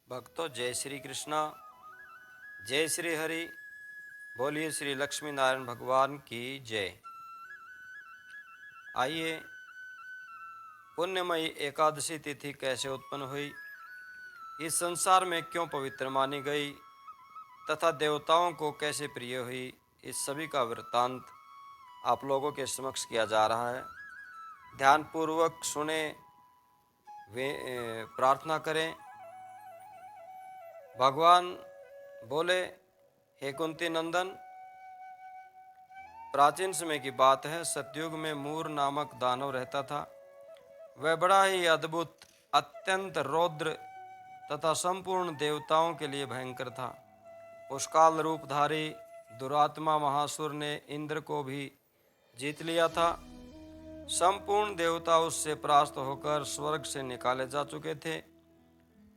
भक्तों, जय श्री कृष्णा, जय श्री हरि। बोलिए श्री लक्ष्मी नारायण भगवान की जय। आइए, पुण्यमयी एकादशी तिथि कैसे उत्पन्न हुई, इस संसार में क्यों पवित्र मानी गई तथा देवताओं को कैसे प्रिय हुई, इस सभी का वृत्तांत आप लोगों के समक्ष किया जा रहा है। ध्यानपूर्वक सुने, वे प्रार्थना करें। भगवान बोले, हे कुंती नंदन, प्राचीन समय की बात है। सतयुग में मूर नामक दानव रहता था। वह बड़ा ही अद्भुत, अत्यंत रौद्र तथा संपूर्ण देवताओं के लिए भयंकर था। उस काल रूपधारी दुरात्मा महासुर ने इंद्र को भी जीत लिया था। संपूर्ण देवता उससे परास्त होकर स्वर्ग से निकाले जा चुके थे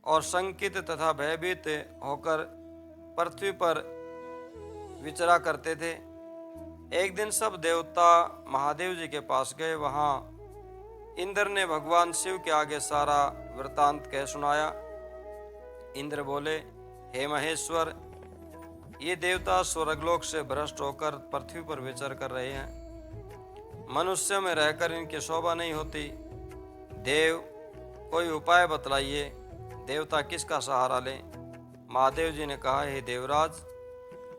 और शंकित तथा भयभीत होकर पृथ्वी पर विचरा करते थे। एक दिन सब देवता महादेव जी के पास गए। वहां इंद्र ने भगवान शिव के आगे सारा वृतांत कह सुनाया। इंद्र बोले, हे महेश्वर, ये देवता स्वर्गलोक से भ्रष्ट होकर पृथ्वी पर विचर कर रहे हैं। मनुष्य में रहकर इनकी शोभा नहीं होती। देव, कोई उपाय बतलाइए। देवता किसका सहारा लें? महादेव जी ने कहा, हे देवराज,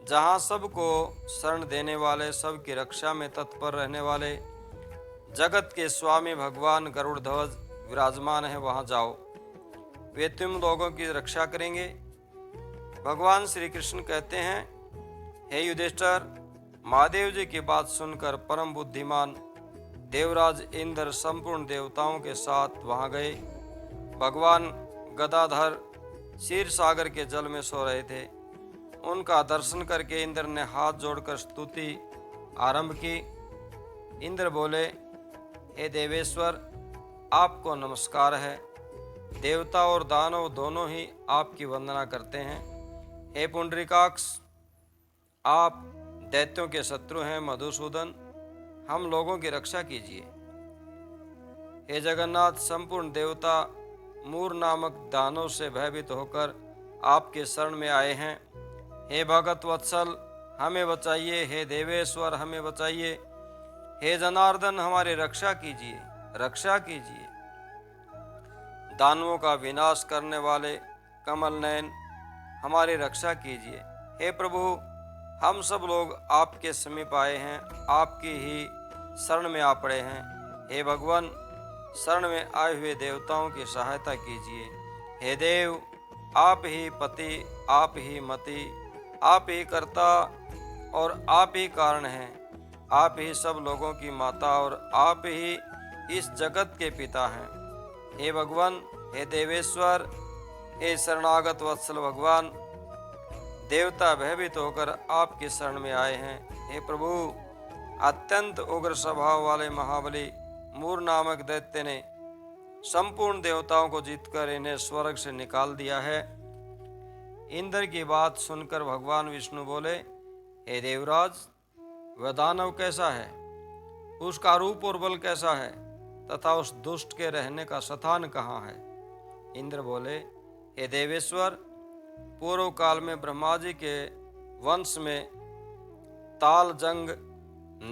जहाँ सबको शरण देने वाले, सबकी रक्षा में तत्पर रहने वाले जगत के स्वामी भगवान गरुड़ ध्वज विराजमान है, वहाँ जाओ। वे तुम लोगों की रक्षा करेंगे। भगवान श्री कृष्ण कहते हैं, हे युधिष्ठिर, महादेव जी की बात सुनकर परम बुद्धिमान देवराज इंद्र संपूर्ण देवताओं के साथ वहाँ गए। भगवान गदाधर क्षीर सागर के जल में सो रहे थे। उनका दर्शन करके इंद्र ने हाथ जोड़कर स्तुति आरंभ की। इंद्र बोले, हे देवेश्वर, आपको नमस्कार है। देवता और दानव दोनों ही आपकी वंदना करते हैं। हे पुंडरीकाक्ष, आप दैत्यों के शत्रु हैं। मधुसूदन, हम लोगों की रक्षा कीजिए। हे जगन्नाथ, संपूर्ण देवता मूर नामक दानव से भयभीत होकर आपके शरण में आए हैं। हे भगत वत्सल, हमें बचाइए। हे देवेश्वर, हमें बचाइए। हे जनार्दन, हमारी रक्षा कीजिए, रक्षा कीजिए। दानवों का विनाश करने वाले कमल नयन, हमारी रक्षा कीजिए। हे प्रभु, हम सब लोग आपके समीप आए हैं, आपकी ही शरण में आ पड़े हैं। हे भगवान, शरण में आए हुए देवताओं की सहायता कीजिए। हे देव, आप ही पति, आप ही मति, आप ही कर्ता और आप ही कारण हैं। आप ही सब लोगों की माता और आप ही इस जगत के पिता हैं। हे भगवान, हे देवेश्वर, हे शरणागत वत्सल भगवान, देवता भयभीत होकर आपकी शरण में आए हैं। हे प्रभु, अत्यंत उग्र स्वभाव वाले महाबली मूर नामक दैत्य ने संपूर्ण देवताओं को जीतकर इन्हें स्वर्ग से निकाल दिया है। इंद्र की बात सुनकर भगवान विष्णु बोले, हे देवराज, वह दानव कैसा है, उसका रूप और बल कैसा है तथा उस दुष्ट के रहने का स्थान कहाँ है? इंद्र बोले, हे देवेश्वर, पूर्व काल में ब्रह्मा जी के वंश में तालजंग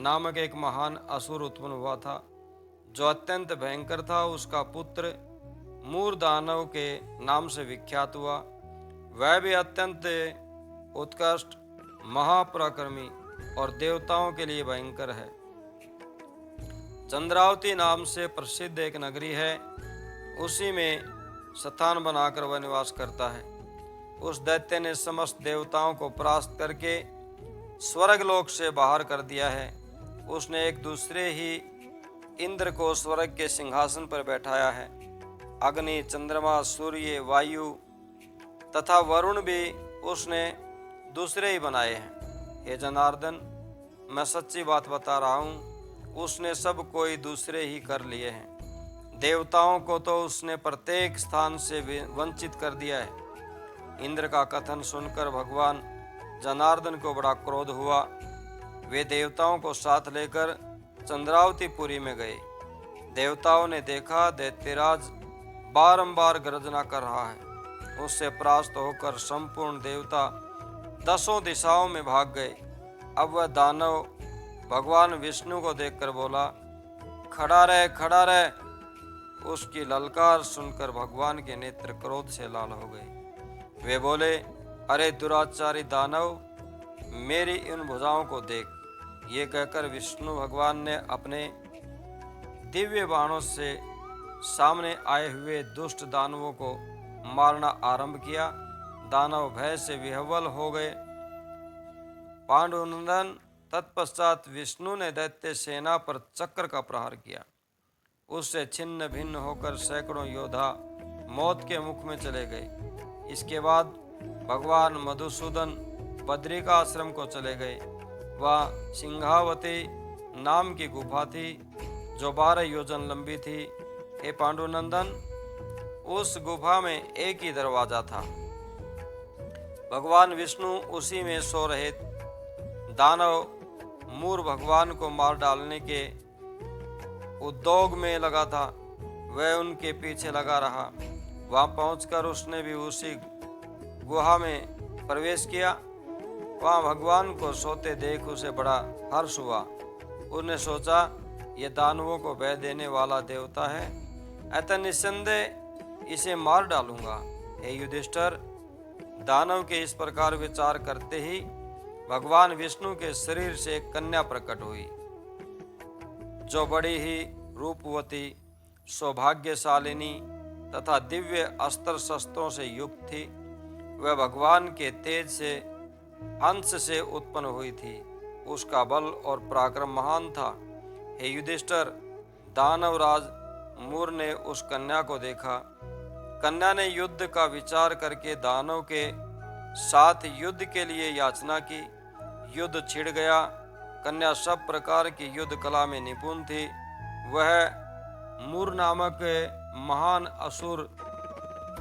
नामक एक महान असुर उत्पन्न हुआ था, जो अत्यंत भयंकर था। उसका पुत्र मूर दानव के नाम से विख्यात हुआ। वह भी अत्यंत उत्कृष्ट, महापराक्रमी और देवताओं के लिए भयंकर है। चंद्रावती नाम से प्रसिद्ध एक नगरी है, उसी में स्थान बनाकर वह निवास करता है। उस दैत्य ने समस्त देवताओं को परास्त करके स्वर्गलोक से बाहर कर दिया है। उसने एक दूसरे ही इंद्र को स्वर्ग के सिंहासन पर बैठाया है। अग्नि, चंद्रमा, सूर्य, वायु तथा वरुण भी उसने दूसरे ही बनाए हैं। हे जनार्दन, मैं सच्ची बात बता रहा हूँ, उसने सब कोई दूसरे ही कर लिए हैं। देवताओं को तो उसने प्रत्येक स्थान से वंचित कर दिया है। इंद्र का कथन सुनकर भगवान जनार्दन को बड़ा क्रोध हुआ। वे देवताओं को साथ लेकर चंद्रावतीपुरी में गए। देवताओं ने देखा, दैत्यराज बारंबार गर्जना कर रहा है उससे परास्त होकर संपूर्ण देवता 10 दिशाओं में भाग गए। अब वह दानव भगवान विष्णु को देखकर बोला, खड़ा रह, खड़ा रह। उसकी ललकार सुनकर भगवान के नेत्र क्रोध से लाल हो गए। वे बोले, अरे दुराचारी दानव, मेरी इन भुजाओं को देख। ये कहकर विष्णु भगवान ने अपने दिव्य बाणों से सामने आए हुए दुष्ट दानवों को मारना आरंभ किया। दानव भय से विह्वल हो गए। पांडुनंदन, तत्पश्चात विष्णु ने दैत्य सेना पर चक्र का प्रहार किया। उससे छिन्न भिन्न होकर सैकड़ों योद्धा मौत के मुख में चले गए। इसके बाद भगवान मधुसूदन बद्रिका आश्रम को चले गए। वह सिंहावती नाम की गुफा थी जो 12 योजन लंबी थी। हे पांडुनंदन, उस गुफा में एक ही दरवाजा था। भगवान विष्णु उसी में सो रहे। दानव मूर भगवान को मार डालने के उद्योग में लगा था। वह उनके पीछे लगा रहा। वहां पहुंचकर उसने भी उसी गुहा में प्रवेश किया। वहां भगवान को सोते देख उसे बड़ा हर्ष हुआ। उसने सोचा, ये दानवों को भय देने वाला देवता है, अतः निस्संदेह इसे मार डालूंगा। हे युधिष्ठिर, दानव के इस प्रकार विचार करते ही भगवान विष्णु के शरीर से एक कन्या प्रकट हुई, जो बड़ी ही रूपवती, सौभाग्यशालिनी तथा दिव्य अस्त्र शस्त्रों से युक्त थी। वह भगवान के तेज से अंश से उत्पन्न हुई थी। उसका बल और पराक्रम महान था। हे युधिष्ठिर, दानवराज मूर ने उस कन्या को देखा। कन्या ने युद्ध का विचार करके दानव के साथ युद्ध के लिए याचना की। युद्ध छिड़ गया। कन्या सब प्रकार की युद्ध कला में निपुण थी। वह मूर नामक महान असुर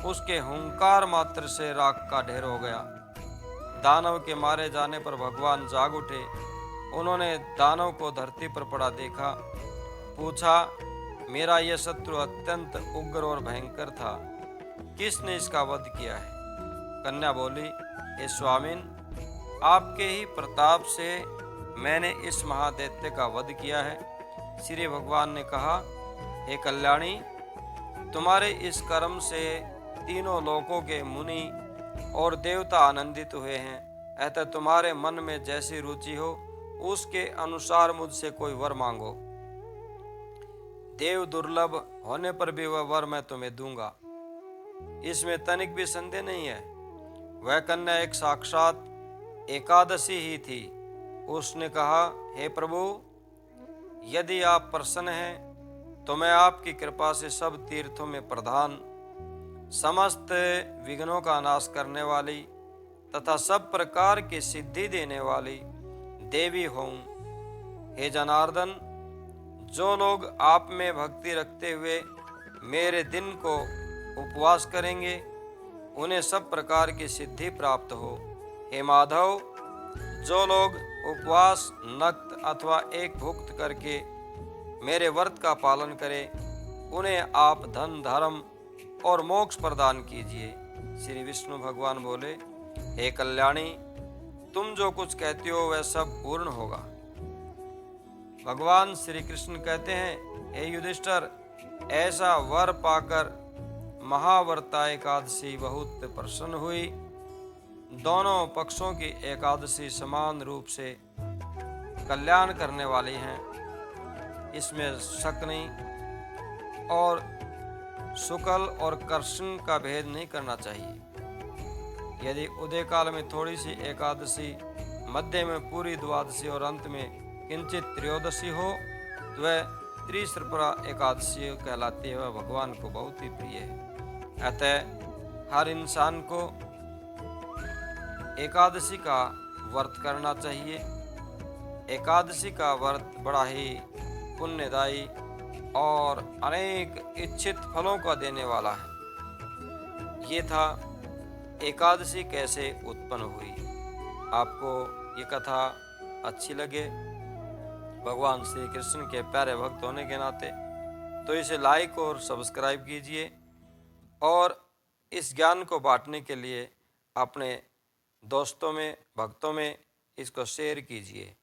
उसके हुंकार मात्र से राख का ढेर हो गया। दानव के मारे जाने पर भगवान जाग उठे। उन्होंने दानव को धरती पर पड़ा देखा। पूछा, मेरा यह शत्रु अत्यंत उग्र और भयंकर था, किसने इसका वध किया है? कन्या बोली, हे स्वामिन, आपके ही प्रताप से मैंने इस महादैत्य का वध किया है। श्री भगवान ने कहा, हे कल्याणी, तुम्हारे इस कर्म से तीनों लोकों के मुनि और देवता आनंदित हुए हैं। अतः तुम्हारे मन में जैसी रुचि हो उसके अनुसार मुझसे कोई वर मांगो। देव दुर्लभ होने पर भी वह वर मैं तुम्हें दूंगा, इसमें तनिक भी संदेह नहीं है। वह कन्या एक साक्षात एकादशी ही थी। उसने कहा, हे प्रभु, यदि आप प्रसन्न हैं तो मैं आपकी कृपा से सब तीर्थों में प्रधान, समस्त विघ्नों का नाश करने वाली तथा सब प्रकार की सिद्धि देने वाली देवी हूँ। हे जनार्दन, जो लोग आप में भक्ति रखते हुए मेरे दिन को उपवास करेंगे, उन्हें सब प्रकार की सिद्धि प्राप्त हो। हे माधव, जो लोग उपवास, नक्त अथवा एक भुक्त करके मेरे व्रत का पालन करें, उन्हें आप धन, धर्म और मोक्ष प्रदान कीजिए। श्री विष्णु भगवान बोले, हे कल्याणी, तुम जो कुछ कहती हो वह सब पूर्ण होगा। भगवान श्री कृष्ण कहते हैं, हे युधिष्ठिर, ऐसा वर पाकर महाव्रता एकादशी बहुत प्रसन्न हुई। दोनों पक्षों की एकादशी समान रूप से कल्याण करने वाली हैं, इसमें शक नहीं। और शुक्ल और कृष्ण का भेद नहीं करना चाहिए। यदि उदय काल में थोड़ी सी एकादशी, मध्य में पूरी द्वादशी और अंत में किंचित त्रयोदशी हो तो वह त्रिशृपरा एकादशी कहलाती है। वह भगवान को बहुत ही प्रिय है। अतः हर इंसान को एकादशी का व्रत करना चाहिए। एकादशी का व्रत बड़ा ही पुण्यदायी और अनेक इच्छित फलों का देने वाला है। ये था एकादशी कैसे उत्पन्न हुई। आपको ये कथा अच्छी लगे, भगवान श्री कृष्ण के प्यारे भक्त होने के नाते, तो इसे लाइक और सब्सक्राइब कीजिए और इस ज्ञान को बांटने के लिए अपने दोस्तों में, भक्तों में इसको शेयर कीजिए।